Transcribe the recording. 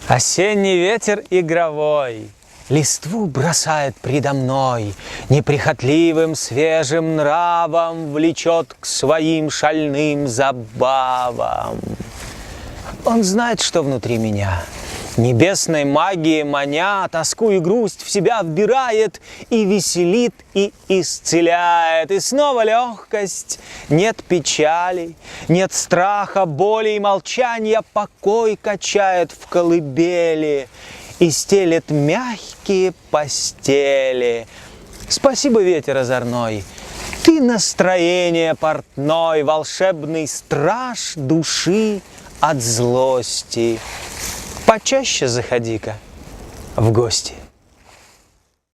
Осенний ветер игровой листву бросает предо мной, неприхотливым свежим нравом влечет к своим шальным забавам. Он знает, что внутри меня, небесной магией маня, тоску и грусть в себя вбирает и веселит, и исцеляет. И снова легкость, нет печали, нет страха, боли и молчания, покой качает в колыбели и стелет мягкие постели. Спасибо, ветер озорной, ты настроение портной, волшебный страж души от злости. Почаще заходи-ка в гости.